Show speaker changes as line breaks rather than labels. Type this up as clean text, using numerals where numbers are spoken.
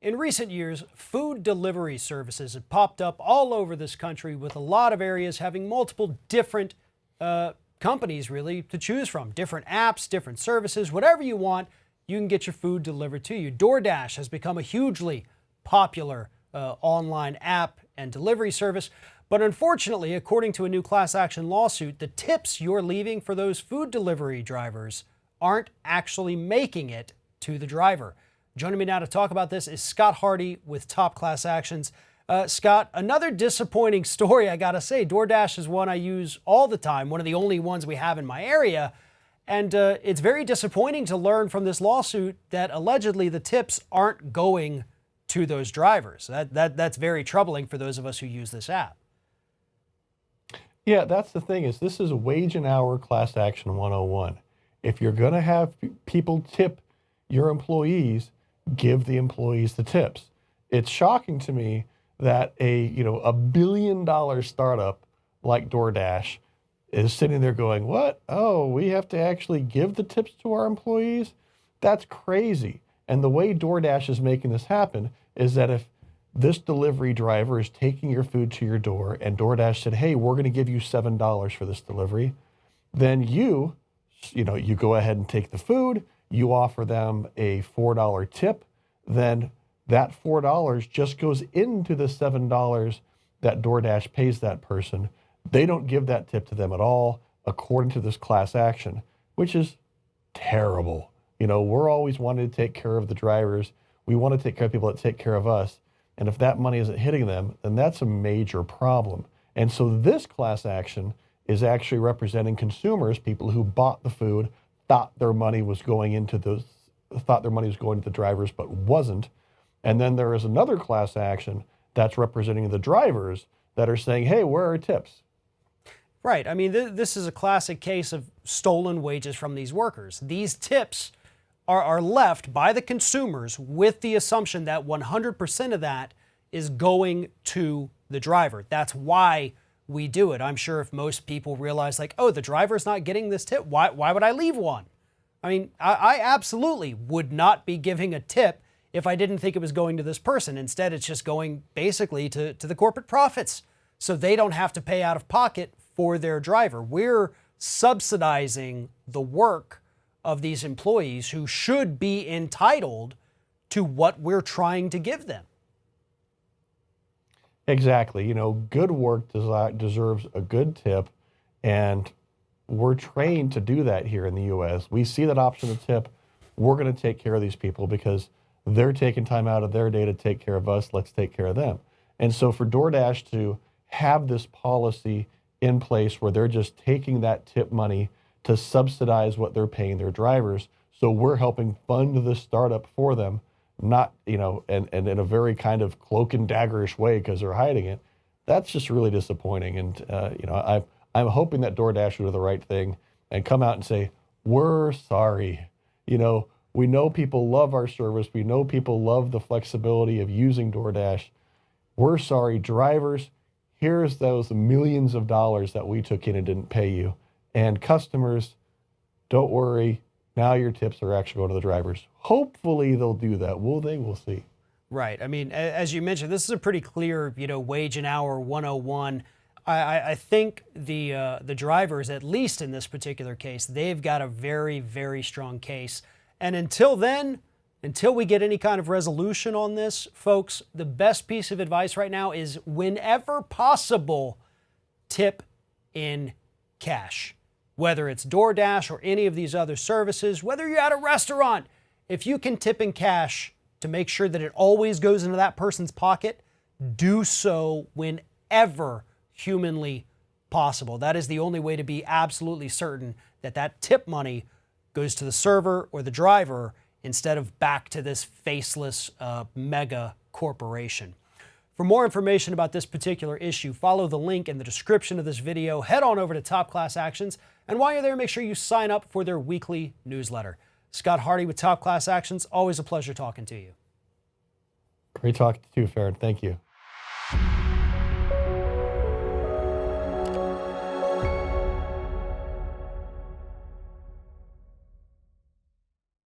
In recent years, food delivery services have popped up all over this country, with a lot of areas having multiple different companies really to choose from. Different apps, different services, whatever you want, you can get your food delivered to you. DoorDash has become a hugely popular online app and delivery service. But unfortunately, according to a new class action lawsuit, the tips you're leaving for those food delivery drivers aren't actually making it to the driver. Joining me now to talk about this is Scott Hardy with Top Class Actions. Scott, another disappointing story, I gotta say. DoorDash is one I use all the time, one of the only ones we have in my area. And it's very disappointing to learn from this lawsuit that allegedly the tips aren't going to those drivers. That's very troubling for those of us who use this app.
Yeah, that's the thing, is this is wage and hour class action 101. If you're going to have people tip your employees, give the employees the tips. It's shocking to me that a $1 billion startup like DoorDash is sitting there going, what? Oh, we have to actually give the tips to our employees? That's crazy. And the way DoorDash is making this happen is that if this delivery driver is taking your food to your door and DoorDash said, hey, we're going to give you $7 for this delivery, then you go ahead and take the food, you offer them a $4 tip, then that $4 just goes into the $7 that DoorDash pays that person. They don't give that tip to them at all, according to this class action, which is terrible. We're always wanting to take care of the drivers. We want to take care of people that take care of us. And if that money isn't hitting them, then that's a major problem. And so this class action is actually representing consumers, people who bought the food, thought their money was going into the drivers, but wasn't. And then there is another class action that's representing the drivers that are saying, hey, where are our tips?
Right. I mean, this is a classic case of stolen wages from these workers. These tips are left by the consumers with the assumption that 100% of that is going to the driver. That's why we do it. I'm sure if most people realize, like, oh, the driver's not getting this tip, why would I leave one? I mean, I absolutely would not be giving a tip if I didn't think it was going to this person. Instead, it's just going basically to the corporate profits, so they don't have to pay out of pocket for their driver. We're subsidizing the work of these employees who should be entitled to what we're trying to give them.
Exactly. Good work deserves a good tip, and we're trained to do that here in the U.S. We see that option of tip. We're going to take care of these people because they're taking time out of their day to take care of us. Let's take care of them. And so for DoorDash to have this policy in place where they're just taking that tip money to subsidize what they're paying their drivers, so we're helping fund the startup for them, not, and in a very kind of cloak and daggerish way because they're hiding it. That's just really disappointing. And, I'm hoping that DoorDash will do the right thing and come out and say, we're sorry. We know people love our service. We know people love the flexibility of using DoorDash. We're sorry, drivers. Here's those millions of dollars that we took in and didn't pay you. And customers, don't worry. Now your tips are actually going to the drivers. Hopefully they'll do that. Will they? We'll see.
Right. I mean, as you mentioned, this is a pretty clear, wage and hour 101. I think the drivers, at least in this particular case, they've got a very, very strong case. And until we get any kind of resolution on this, folks, the best piece of advice right now is, whenever possible, tip in cash. Whether it's DoorDash or any of these other services, whether you're at a restaurant, if you can tip in cash to make sure that it always goes into that person's pocket, do so whenever humanly possible. That is the only way to be absolutely certain that that tip money goes to the server or the driver instead of back to this faceless mega corporation. For more information about this particular issue, follow the link in the description of this video. Head on over to Top Class Actions, and while you're there, make sure you sign up for their weekly newsletter. Scott Hardy with Top Class Actions. Always a pleasure talking to you.
Great talking to you, Farron. Thank you.